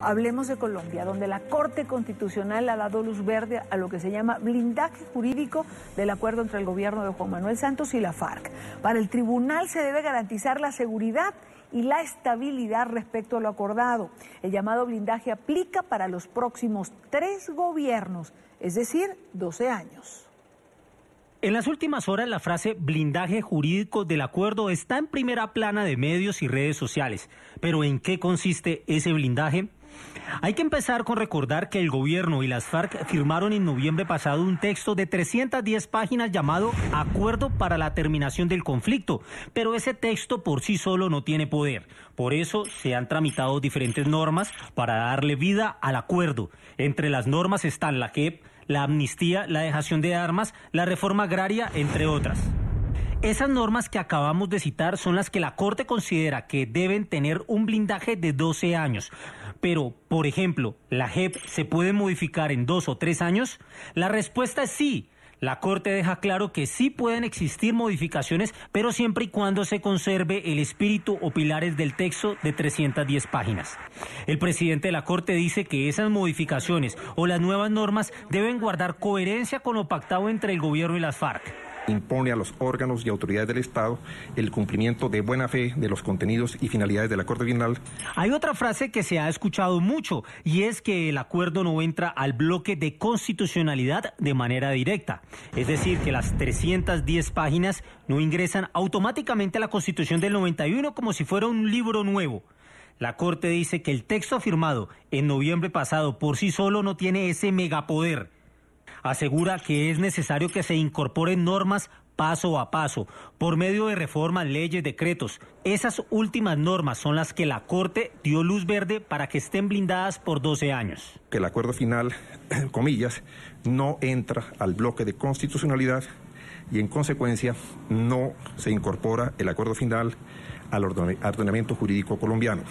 Hablemos de Colombia, donde la Corte Constitucional ha dado luz verde a lo que se llama blindaje jurídico del acuerdo entre el gobierno de Juan Manuel Santos y la FARC. Para el tribunal se debe garantizar la seguridad y la estabilidad respecto a lo acordado. El llamado blindaje aplica para los próximos 3 gobiernos, es decir, 12 años. En las últimas horas, la frase blindaje jurídico del acuerdo está en primera plana de medios y redes sociales. Pero ¿en qué consiste ese blindaje? Hay que empezar con recordar que el gobierno y las FARC firmaron en noviembre pasado un texto de 310 páginas llamado Acuerdo para la Terminación del Conflicto, pero ese texto por sí solo no tiene poder. Por eso se han tramitado diferentes normas para darle vida al acuerdo. Entre las normas están la JEP, la amnistía, la dejación de armas, la reforma agraria, entre otras. Esas normas que acabamos de citar son las que la Corte considera que deben tener un blindaje de 12 años. Pero, por ejemplo, ¿la JEP se puede modificar en 2 o 3 años? La respuesta es sí. La Corte deja claro que sí pueden existir modificaciones, pero siempre y cuando se conserve el espíritu o pilares del texto de 310 páginas. El presidente de la Corte dice que esas modificaciones o las nuevas normas deben guardar coherencia con lo pactado entre el gobierno y las FARC. Impone a los órganos y autoridades del Estado el cumplimiento de buena fe de los contenidos y finalidades del acuerdo final. Hay otra frase que se ha escuchado mucho y es que el acuerdo no entra al bloque de constitucionalidad de manera directa. Es decir, que las 310 páginas no ingresan automáticamente a la Constitución del 91 como si fuera un libro nuevo. La Corte dice que el texto firmado en noviembre pasado por sí solo no tiene ese megapoder. Asegura que es necesario que se incorporen normas paso a paso, por medio de reformas, leyes, decretos. Esas últimas normas son las que la Corte dio luz verde para que estén blindadas por 12 años. Que el acuerdo final, comillas, no entra al bloque de constitucionalidad y en consecuencia no se incorpora el acuerdo final al ordenamiento jurídico colombiano.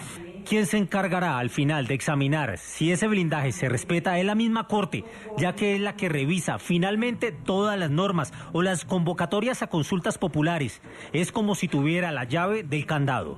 ¿Quién se encargará al final de examinar si ese blindaje se respeta? Es la misma Corte, ya que es la que revisa finalmente todas las normas o las convocatorias a consultas populares. Es como si tuviera la llave del candado.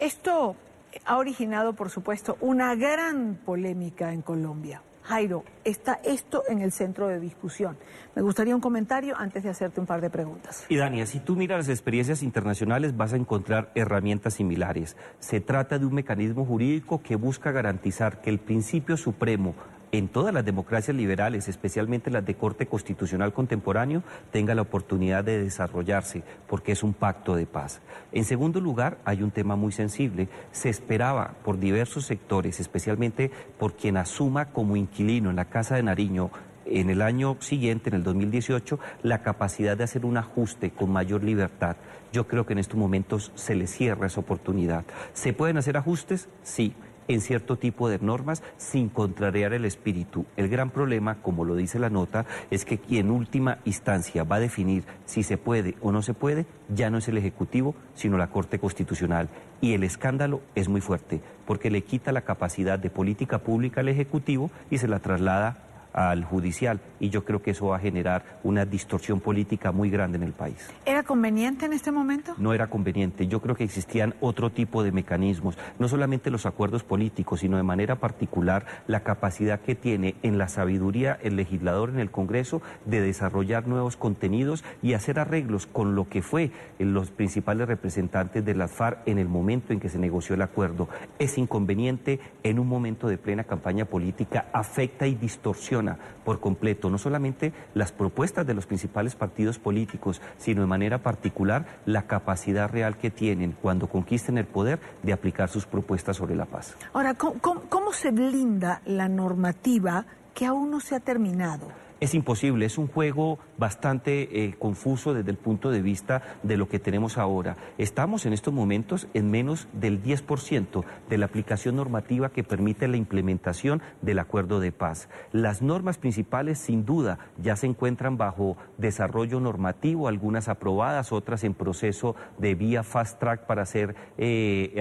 Esto ha originado, por supuesto, una gran polémica en Colombia. Jairo, está esto en el centro de discusión. Me gustaría un comentario antes de hacerte un par de preguntas. Y Dania, si tú miras las experiencias internacionales vas a encontrar herramientas similares. Se trata de un mecanismo jurídico que busca garantizar que el principio supremo en todas las democracias liberales, especialmente las de corte constitucional contemporáneo, tenga la oportunidad de desarrollarse, porque es un pacto de paz. En segundo lugar, hay un tema muy sensible. Se esperaba por diversos sectores, especialmente por quien asuma como inquilino en la Casa de Nariño, en el año siguiente, en el 2018, la capacidad de hacer un ajuste con mayor libertad. Yo creo que en estos momentos se le cierra esa oportunidad. ¿Se pueden hacer ajustes? Sí, en cierto tipo de normas sin contrariar el espíritu. El gran problema, como lo dice la nota, es que quien en última instancia va a definir si se puede o no se puede, ya no es el Ejecutivo, sino la Corte Constitucional. Y el escándalo es muy fuerte, porque le quita la capacidad de política pública al Ejecutivo y se la traslada al judicial, y yo creo que eso va a generar una distorsión política muy grande en el país. ¿Era conveniente en este momento? No era conveniente. Yo creo que existían otro tipo de mecanismos, no solamente los acuerdos políticos, sino de manera particular la capacidad que tiene en la sabiduría el legislador en el Congreso de desarrollar nuevos contenidos y hacer arreglos con lo que fue los principales representantes de las FARC en el momento en que se negoció el acuerdo. Es inconveniente en un momento de plena campaña política, afecta y distorsiona por completo, no solamente las propuestas de los principales partidos políticos, sino de manera particular la capacidad real que tienen cuando conquisten el poder de aplicar sus propuestas sobre la paz. Ahora, ¿cómo se blinda la normativa que aún no se ha terminado? Es imposible, es un juego bastante confuso desde el punto de vista de lo que tenemos ahora. Estamos en estos momentos en menos del 10% de la aplicación normativa que permite la implementación del acuerdo de paz. Las normas principales, sin duda, ya se encuentran bajo desarrollo normativo, algunas aprobadas, otras en proceso de vía fast track para ser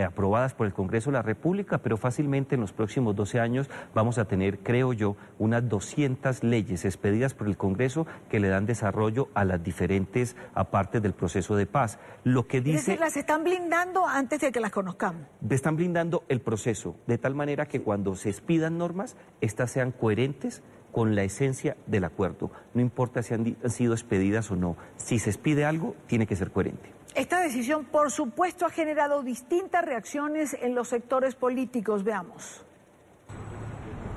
aprobadas por el Congreso de la República, pero fácilmente en los próximos 12 años vamos a tener, creo yo, unas 200 leyes específicas expedidas por el Congreso que le dan desarrollo a las diferentes partes del proceso de paz. Lo que dice... Es decir, las están blindando antes de que las conozcamos. Están blindando el proceso, de tal manera que cuando se expidan normas, estas sean coherentes con la esencia del acuerdo. No importa si han sido expedidas o no. Si se expide algo, tiene que ser coherente. Esta decisión, por supuesto, ha generado distintas reacciones en los sectores políticos. Veamos.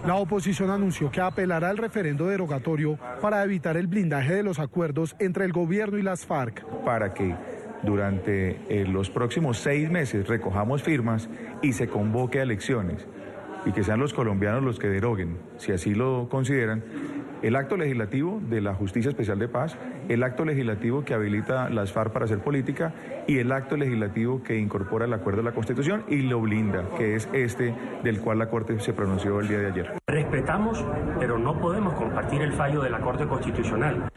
La oposición anunció que apelará al referendo derogatorio para evitar el blindaje de los acuerdos entre el gobierno y las FARC. Para que durante los próximos 6 meses recojamos firmas y se convoque a elecciones y que sean los colombianos los que deroguen, si así lo consideran, el acto legislativo de la Justicia Especial de Paz, el acto legislativo que habilita las FARC para hacer política y el acto legislativo que incorpora el acuerdo a la Constitución y lo blinda, que es este del cual la Corte se pronunció el día de ayer. Respetamos, pero no podemos compartir el fallo de la Corte Constitucional.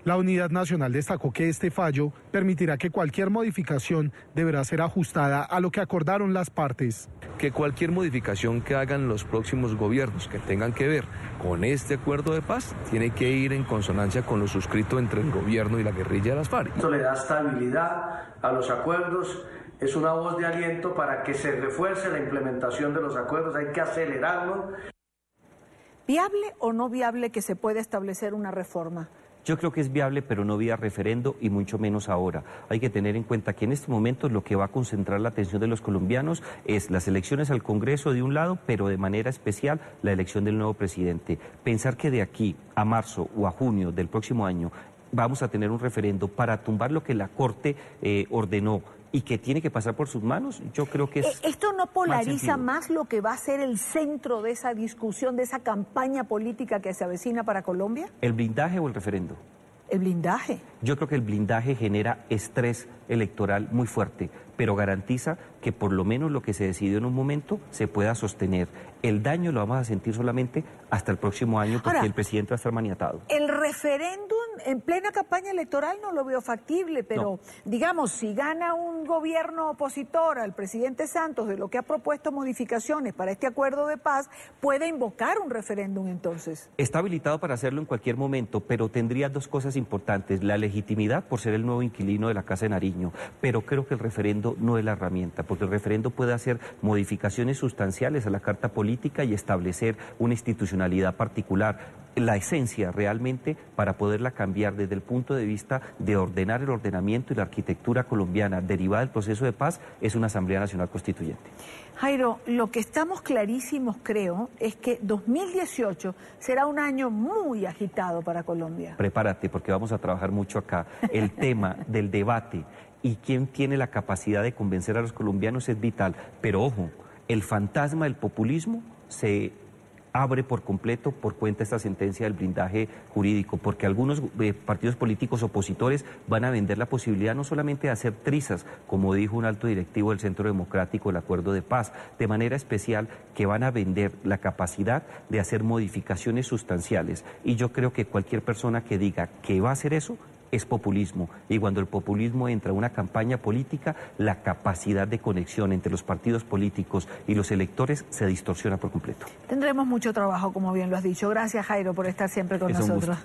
La Unidad Nacional destacó que este fallo permitirá que cualquier modificación deberá ser ajustada a lo que acordaron las partes. Que cualquier modificación que hagan los próximos gobiernos que tengan que ver con este acuerdo de paz tiene que ir en consonancia con lo suscrito entre el gobierno y la guerrilla de las FARC. Esto le da estabilidad a los acuerdos, es una voz de aliento para que se refuerce la implementación de los acuerdos, hay que acelerarlo. ¿Viable o no viable que se pueda establecer una reforma? Yo creo que es viable, pero no vía referendo y mucho menos ahora. Hay que tener en cuenta que en este momento lo que va a concentrar la atención de los colombianos es las elecciones al Congreso de un lado, pero de manera especial la elección del nuevo presidente. Pensar que de aquí a marzo o a junio del próximo año vamos a tener un referendo para tumbar lo que la Corte ordenó y que tiene que pasar por sus manos, yo creo que es... ¿Esto no polariza más lo que va a ser el centro de esa discusión, de esa campaña política que se avecina para Colombia? ¿El blindaje o el referendo? El blindaje. Yo creo que el blindaje genera estrés electoral muy fuerte, pero garantiza que por lo menos lo que se decidió en un momento se pueda sostener. El daño lo vamos a sentir solamente hasta el próximo año porque ahora, el presidente va a estar maniatado. El referéndum en plena campaña electoral no lo veo factible, pero no. Digamos, si gana un gobierno opositor al presidente Santos de lo que ha propuesto modificaciones para este acuerdo de paz, puede invocar un referéndum entonces. Está habilitado para hacerlo en cualquier momento, pero tendría dos cosas importantes: la legitimidad por ser el nuevo inquilino de la Casa de Nariño, pero creo que el referendo no es la herramienta, porque el referendo puede hacer modificaciones sustanciales a la Carta Política y establecer una institucionalidad particular. La esencia realmente para poderla cambiar desde el punto de vista de ordenar el ordenamiento y la arquitectura colombiana derivada del proceso de paz es una Asamblea Nacional Constituyente. Jairo, lo que estamos clarísimos, creo, es que 2018 será un año muy agitado para Colombia. Prepárate, porque vamos a trabajar mucho acá. El tema del debate y quién tiene la capacidad de convencer a los colombianos es vital. Pero ojo, el fantasma del populismo se abre por completo por cuenta de esta sentencia del blindaje jurídico, porque algunos partidos políticos opositores van a vender la posibilidad no solamente de hacer trizas, como dijo un alto directivo del Centro Democrático del Acuerdo de Paz, de manera especial que van a vender la capacidad de hacer modificaciones sustanciales. Y yo creo que cualquier persona que diga que va a hacer eso es populismo, y cuando el populismo entra a una campaña política, la capacidad de conexión entre los partidos políticos y los electores se distorsiona por completo. Tendremos mucho trabajo, como bien lo has dicho. Gracias, Jairo, por estar siempre con nosotros.